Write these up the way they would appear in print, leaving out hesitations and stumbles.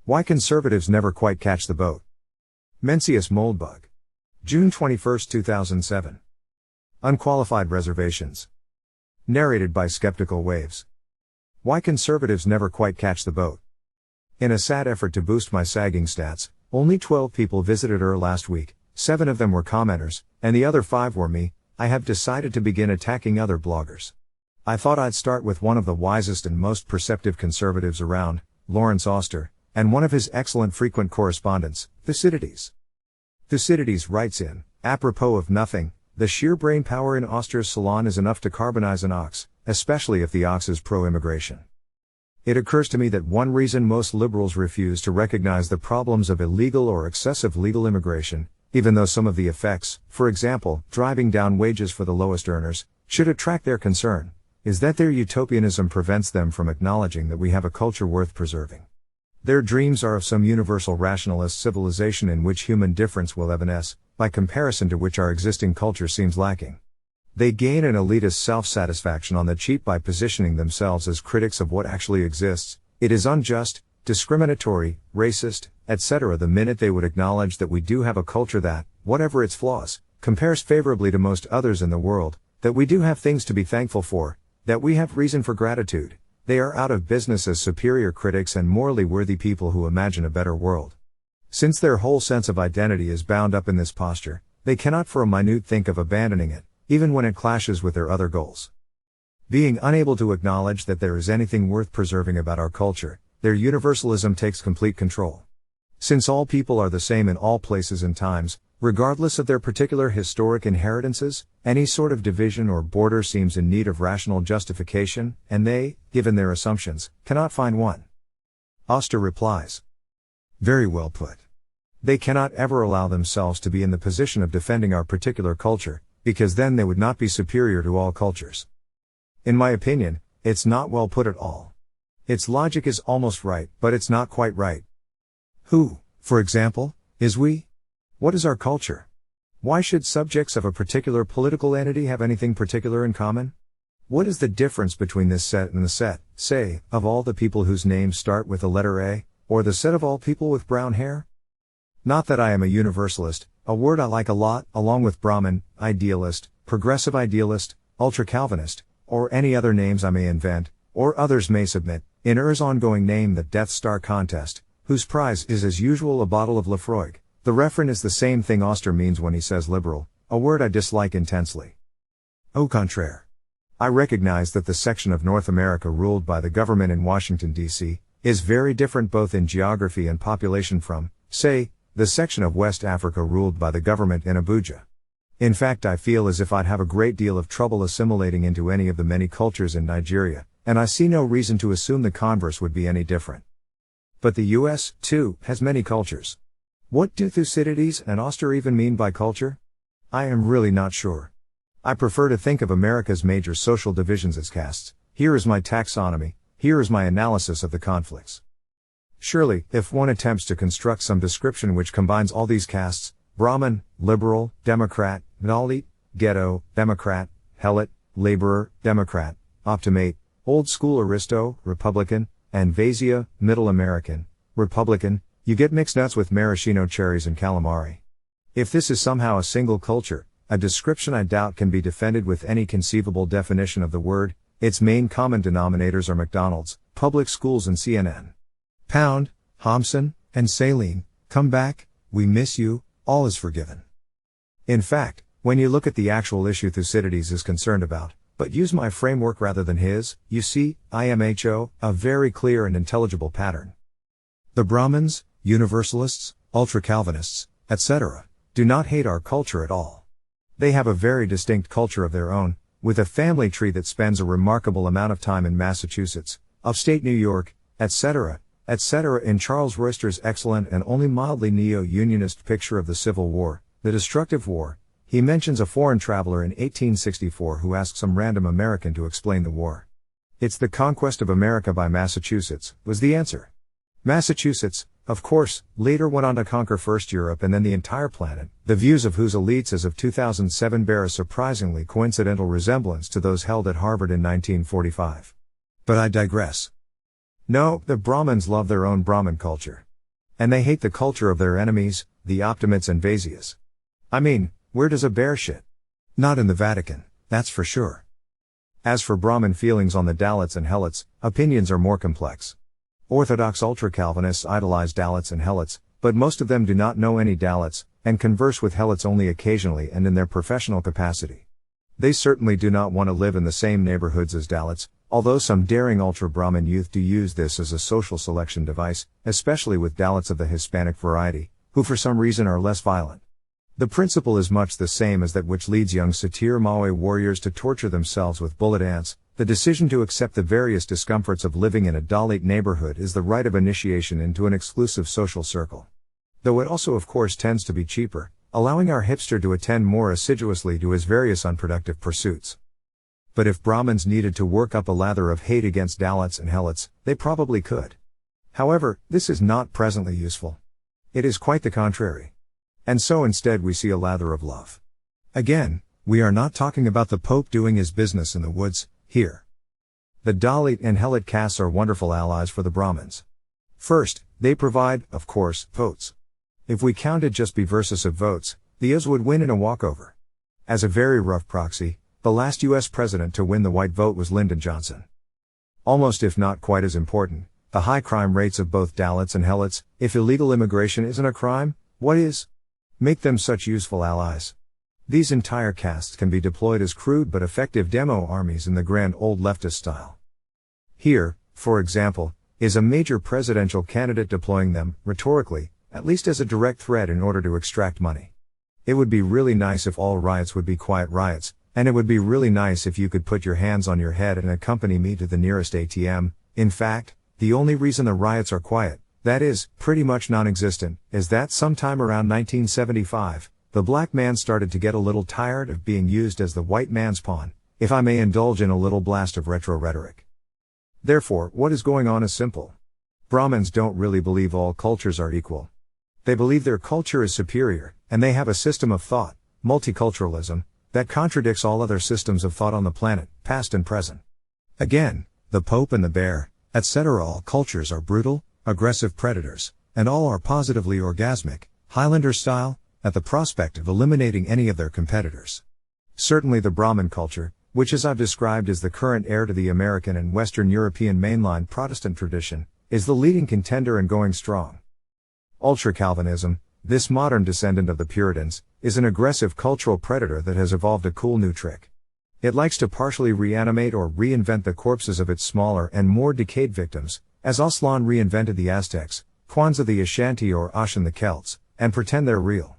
Why conservatives never quite catch the boat. Mencius Moldbug. June 21, 2007. Unqualified Reservations. Narrated by Skeptical Waves. Why conservatives never quite catch the boat. In a sad effort to boost my sagging stats, only 12 people visited last week, 7 of them were commenters, and the other 5 were me. I have decided to begin attacking other bloggers. I thought I'd start with one of the wisest and most perceptive conservatives around, Lawrence Oster, and one of his excellent frequent correspondents, Thucydides. Thucydides writes in, apropos of nothing, the sheer brain power in Oster's salon is enough to carbonize an ox, especially if the ox is pro-immigration. It occurs to me that one reason most liberals refuse to recognize the problems of illegal or excessive legal immigration, even though some of the effects, for example, driving down wages for the lowest earners, should attract their concern, is that their utopianism prevents them from acknowledging that we have a culture worth preserving. Their dreams are of some universal rationalist civilization in which human difference will evanesce, by comparison to which our existing culture seems lacking. They gain an elitist self-satisfaction on the cheap by positioning themselves as critics of what actually exists. It is unjust, discriminatory, racist, etc. the minute they would acknowledge that we do have a culture that, whatever its flaws, compares favorably to most others in the world, that we do have things to be thankful for, that we have reason for gratitude. They are out of business as superior critics and morally worthy people who imagine a better world. Since their whole sense of identity is bound up in this posture, they cannot for a minute think of abandoning it, even when it clashes with their other goals. Being unable to acknowledge that there is anything worth preserving about our culture, their universalism takes complete control. Since all people are the same in all places and times, regardless of their particular historic inheritances, any sort of division or border seems in need of rational justification, and they, given their assumptions, cannot find one. Oster replies. Very well put. They cannot ever allow themselves to be in the position of defending our particular culture, because then they would not be superior to all cultures. In my opinion, it's not well put at all. Its logic is almost right, but it's not quite right. Who, for example, is we? What is our culture? Why should subjects of a particular political entity have anything particular in common? What is the difference between this set and the set, say, of all the people whose names start with the letter A, or the set of all people with brown hair? Not that I am a universalist, a word I like a lot, along with Brahmin, idealist, progressive idealist, ultra-Calvinist, or any other names I may invent, or others may submit, in ongoing name the Death Star contest, whose prize is as usual a bottle of Lafroig. The referent is the same thing Oster means when he says liberal, a word I dislike intensely. Au contraire. I recognize that the section of North America ruled by the government in Washington, D.C., is very different both in geography and population from, say, the section of West Africa ruled by the government in Abuja. In fact, I feel as if I'd have a great deal of trouble assimilating into any of the many cultures in Nigeria, and I see no reason to assume the converse would be any different. But the U.S., too, has many cultures. What do Thucydides and Oster even mean by culture? I am really not sure. I prefer to think of America's major social divisions as castes. Here is my taxonomy, here is my analysis of the conflicts. Surely, if one attempts to construct some description which combines all these castes, Brahmin, liberal, Democrat, Dalit, ghetto, Democrat, Helot, laborer, Democrat, optimate, old school aristo, Republican, and Vasia, middle American, Republican, you get mixed nuts with maraschino cherries and calamari. If this is somehow a single culture, a description I doubt can be defended with any conceivable definition of the word. Its main common denominators are McDonald's, public schools and CNN. Pound, Homson, and Saline, come back, we miss you, all is forgiven. In fact, when you look at the actual issue Thucydides is concerned about, but use my framework rather than his, you see, IMHO, a very clear and intelligible pattern. The Brahmins, Universalists, Ultra-Calvinists, etc., do not hate our culture at all. They have a very distinct culture of their own, with a family tree that spends a remarkable amount of time in Massachusetts, upstate New York, etc., etc. In Charles Royster's excellent and only mildly neo-unionist picture of the Civil War, the destructive war, he mentions a foreign traveler in 1864 who asked some random American to explain the war. It's the conquest of America by Massachusetts, was the answer. Massachusetts, of course, later went on to conquer first Europe and then the entire planet, the views of whose elites as of 2007 bear a surprisingly coincidental resemblance to those held at Harvard in 1945. But I digress. No, the Brahmins love their own Brahmin culture. And they hate the culture of their enemies, the Optimates and Vasias. I mean, where does a bear shit? Not in the Vatican, that's for sure. As for Brahmin feelings on the Dalits and Helots, opinions are more complex. Orthodox ultra-Calvinists idolize Dalits and Helots, but most of them do not know any Dalits, and converse with Helots only occasionally and in their professional capacity. They certainly do not want to live in the same neighborhoods as Dalits, although some daring ultra-Brahmin youth do use this as a social selection device, especially with Dalits of the Hispanic variety, who for some reason are less violent. The principle is much the same as that which leads young Satir Mawe warriors to torture themselves with bullet ants. The decision to accept the various discomforts of living in a Dalit neighborhood is the rite of initiation into an exclusive social circle. Though it also of course tends to be cheaper, allowing our hipster to attend more assiduously to his various unproductive pursuits. But if Brahmins needed to work up a lather of hate against Dalits and Helots, they probably could. However, this is not presently useful. It is quite the contrary. And so instead we see a lather of love. Again, we are not talking about the Pope doing his business in the woods, here. The Dalit and Helot castes are wonderful allies for the Brahmins. First, they provide, of course, votes. If we counted just versus of votes, the Oz would win in a walkover. As a very rough proxy, the last US president to win the white vote was Lyndon Johnson. Almost if not quite as important, the high crime rates of both Dalits and Helots. If illegal immigration isn't a crime, what is? Make them such useful allies. These entire castes can be deployed as crude but effective demo armies in the grand old leftist style. Here, for example, is a major presidential candidate deploying them, rhetorically, at least as a direct threat in order to extract money. It would be really nice if all riots would be quiet riots, and it would be really nice if you could put your hands on your head and accompany me to the nearest ATM. In fact, the only reason the riots are quiet, that is, pretty much non-existent, is that sometime around 1975, the black man started to get a little tired of being used as the white man's pawn, if I may indulge in a little blast of retro rhetoric. Therefore, what is going on is simple. Brahmins don't really believe all cultures are equal. They believe their culture is superior, and they have a system of thought, multiculturalism, that contradicts all other systems of thought on the planet, past and present. Again, the Pope and the bear, etc. All cultures are brutal, aggressive predators, and all are positively orgasmic, Highlander style, at the prospect of eliminating any of their competitors. Certainly the Brahmin culture, which as I've described is the current heir to the American and Western European mainline Protestant tradition, is the leading contender and going strong. Ultra-Calvinism, this modern descendant of the Puritans, is an aggressive cultural predator that has evolved a cool new trick. It likes to partially reanimate or reinvent the corpses of its smaller and more decayed victims, as Aslan reinvented the Aztecs, Kwanzaa the Ashanti or Ashan the Celts, and pretend they're real.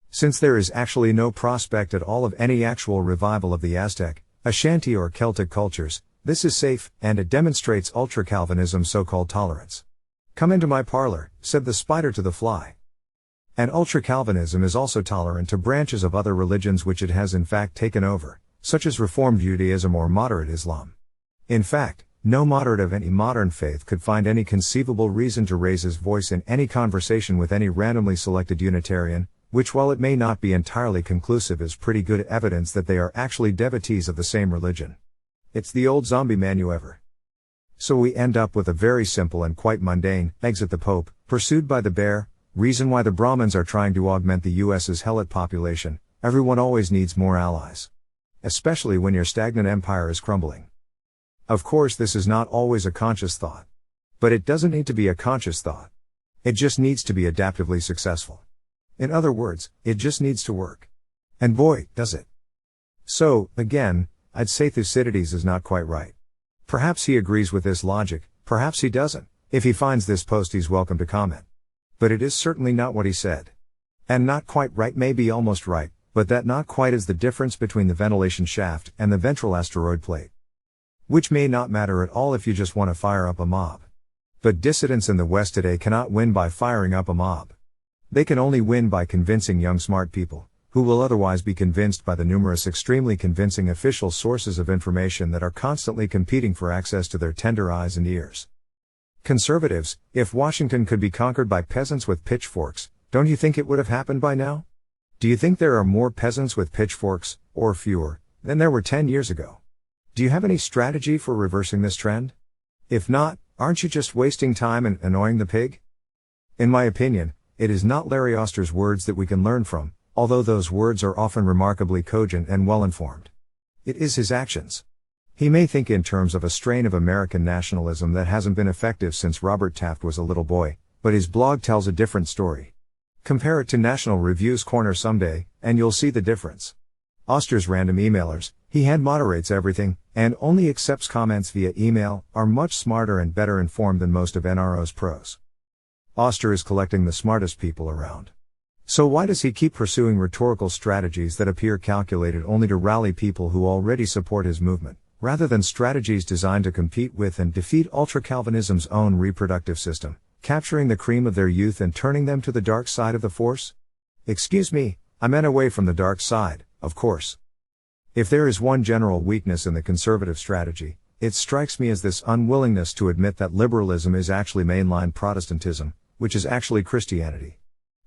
Since there is actually no prospect at all of any actual revival of the Aztec, Ashanti or Celtic cultures, this is safe, and it demonstrates ultra-Calvinism's so-called tolerance. "Come into my parlor," said the spider to the fly. And ultra-Calvinism is also tolerant to branches of other religions which it has in fact taken over, such as Reformed Judaism or moderate Islam. In fact, no moderate of any modern faith could find any conceivable reason to raise his voice in any conversation with any randomly selected Unitarian, which while it may not be entirely conclusive is pretty good evidence that they are actually devotees of the same religion. It's the old zombie maneuver. So we end up with a very simple and quite mundane, exit the Pope, pursued by the bear, reason why the Brahmins are trying to augment the US's Helot population. Everyone always needs more allies. Especially when your stagnant empire is crumbling. Of course this is not always a conscious thought. But it doesn't need to be a conscious thought. It just needs to be adaptively successful. In other words, it just needs to work. And boy, does it. So, again, I'd say Thucydides is not quite right. Perhaps he agrees with this logic, perhaps he doesn't. If he finds this post he's welcome to comment. But it is certainly not what he said. And not quite right may be almost right, but that not quite is the difference between the ventilation shaft and the ventral asteroid plate. Which may not matter at all if you just want to fire up a mob. But dissidents in the West today cannot win by firing up a mob. They can only win by convincing young smart people, who will otherwise be convinced by the numerous extremely convincing official sources of information that are constantly competing for access to their tender eyes and ears. Conservatives, if Washington could be conquered by peasants with pitchforks, don't you think it would have happened by now? Do you think there are more peasants with pitchforks, or fewer, than there were 10 years ago? Do you have any strategy for reversing this trend? If not, aren't you just wasting time and annoying the pig? In my opinion, it is not Larry Oster's words that we can learn from, although those words are often remarkably cogent and well-informed. It is his actions. He may think in terms of a strain of American nationalism that hasn't been effective since Robert Taft was a little boy, but his blog tells a different story. Compare it to National Review's Corner someday, and you'll see the difference. Oster's random emailers, he hand moderates everything, and only accepts comments via email, are much smarter and better informed than most of NRO's pros. Oster is collecting the smartest people around. So why does he keep pursuing rhetorical strategies that appear calculated only to rally people who already support his movement, rather than strategies designed to compete with and defeat ultra-Calvinism's own reproductive system, capturing the cream of their youth and turning them to the dark side of the force? Excuse me, I meant away from the dark side, of course. If there is one general weakness in the conservative strategy, it strikes me as this unwillingness to admit that liberalism is actually mainline Protestantism, which is actually Christianity.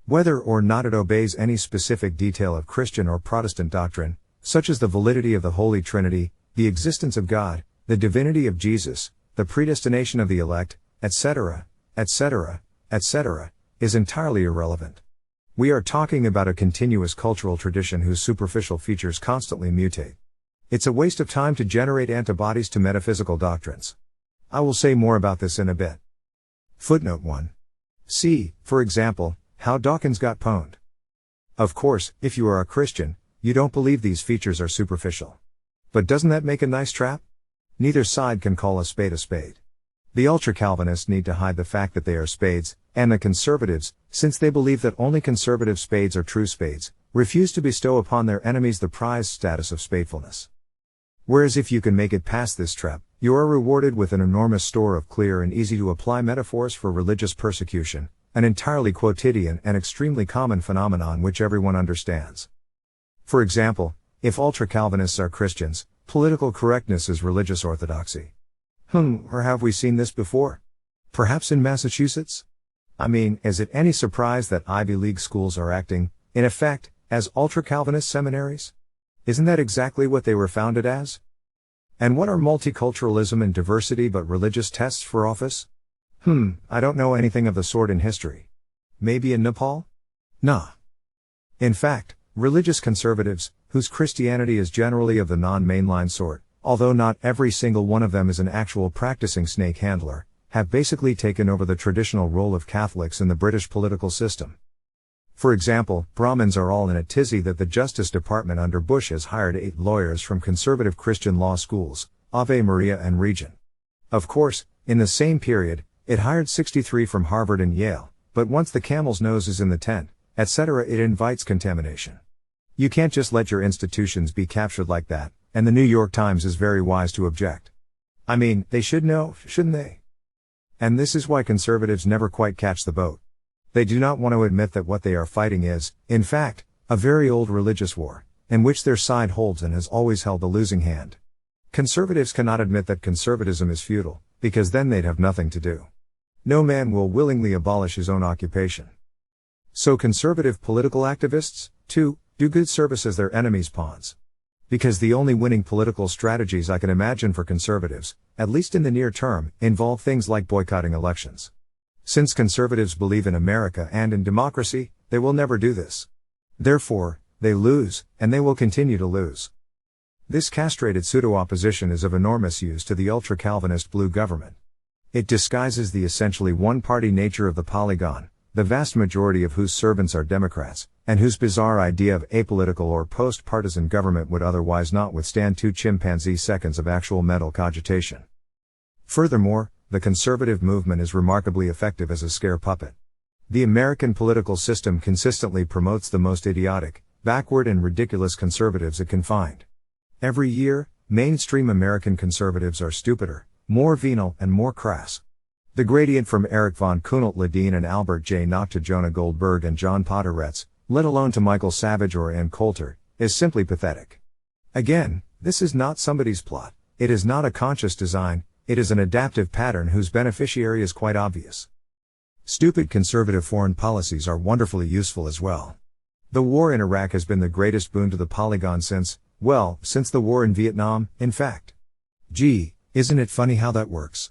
Whether or not it obeys any specific detail of Christian or Protestant doctrine, such as the validity of the Holy Trinity, the existence of God, the divinity of Jesus, the predestination of the elect, etc., etc., etc., is entirely irrelevant. We are talking about a continuous cultural tradition whose superficial features constantly mutate. It's a waste of time to generate antibodies to metaphysical doctrines. I will say more about this in a bit. Footnote 1. See, for example, how Dawkins got pwned. Of course, if you are a Christian, you don't believe these features are superficial. But doesn't that make a nice trap? Neither side can call a spade a spade. The ultra-Calvinists need to hide the fact that they are spades, and the conservatives, since they believe that only conservative spades are true spades, refuse to bestow upon their enemies the prized status of spadefulness. Whereas if you can make it past this trap, you are rewarded with an enormous store of clear and easy-to-apply metaphors for religious persecution, an entirely quotidian and extremely common phenomenon which everyone understands. For example, if ultra-Calvinists are Christians, political correctness is religious orthodoxy. Or have we seen this before? Perhaps in Massachusetts? I mean, is it any surprise that Ivy League schools are acting, in effect, as ultra-Calvinist seminaries? Isn't that exactly what they were founded as? And what are multiculturalism and diversity but religious tests for office? I don't know anything of the sort in history. Maybe in Nepal? Nah. In fact, religious conservatives, whose Christianity is generally of the non-mainline sort, although not every single one of them is an actual practicing snake handler, have basically taken over the traditional role of Catholics in the British political system. For example, Brahmins are all in a tizzy that the Justice Department under Bush has hired 8 lawyers from conservative Christian law schools, Ave Maria and Regent. Of course, in the same period, it hired 63 from Harvard and Yale, but once the camel's nose is in the tent, etc., it invites contamination. You can't just let your institutions be captured like that, and the New York Times is very wise to object. I mean, they should know, shouldn't they? And this is why conservatives never quite catch the boat. They do not want to admit that what they are fighting is, in fact, a very old religious war, in which their side holds and has always held the losing hand. Conservatives cannot admit that conservatism is futile, because then they'd have nothing to do. No man will willingly abolish his own occupation. So conservative political activists, too, do good service as their enemies' pawns. Because the only winning political strategies I can imagine for conservatives, at least in the near term, involve things like boycotting elections. Since conservatives believe in America and in democracy, they will never do this. Therefore, they lose, and they will continue to lose. This castrated pseudo-opposition is of enormous use to the ultra-Calvinist blue government. It disguises the essentially one-party nature of the polygon, the vast majority of whose servants are Democrats, and whose bizarre idea of apolitical or post-partisan government would otherwise not withstand 2 chimpanzee seconds of actual mental cogitation. Furthermore, the conservative movement is remarkably effective as a scare puppet. The American political system consistently promotes the most idiotic, backward and ridiculous conservatives it can find. Every year, mainstream American conservatives are stupider, more venal and more crass. The gradient from Erich von Kuhnelt-Ledeen and Albert J. Nock to Jonah Goldberg and John Podhoretz, let alone to Michael Savage or Ann Coulter, is simply pathetic. Again, this is not somebody's plot, it is not a conscious design, it is an adaptive pattern whose beneficiary is quite obvious. Stupid conservative foreign policies are wonderfully useful as well. The war in Iraq has been the greatest boon to the polygon since the war in Vietnam, in fact. Gee, isn't it funny how that works?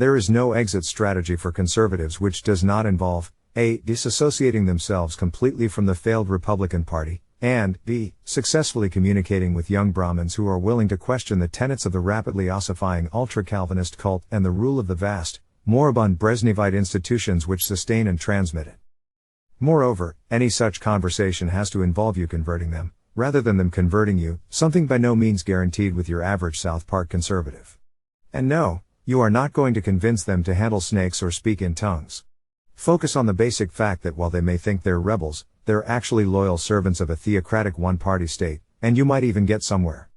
There is no exit strategy for conservatives which does not involve a. disassociating themselves completely from the failed Republican Party, and b. successfully communicating with young Brahmins who are willing to question the tenets of the rapidly ossifying ultra-Calvinist cult and the rule of the vast, moribund Brezhnevite institutions which sustain and transmit it. Moreover, any such conversation has to involve you converting them, rather than them converting you, something by no means guaranteed with your average South Park conservative. And no, you are not going to convince them to handle snakes or speak in tongues. Focus on the basic fact that while they may think they're rebels, they're actually loyal servants of a theocratic one-party state, and you might even get somewhere.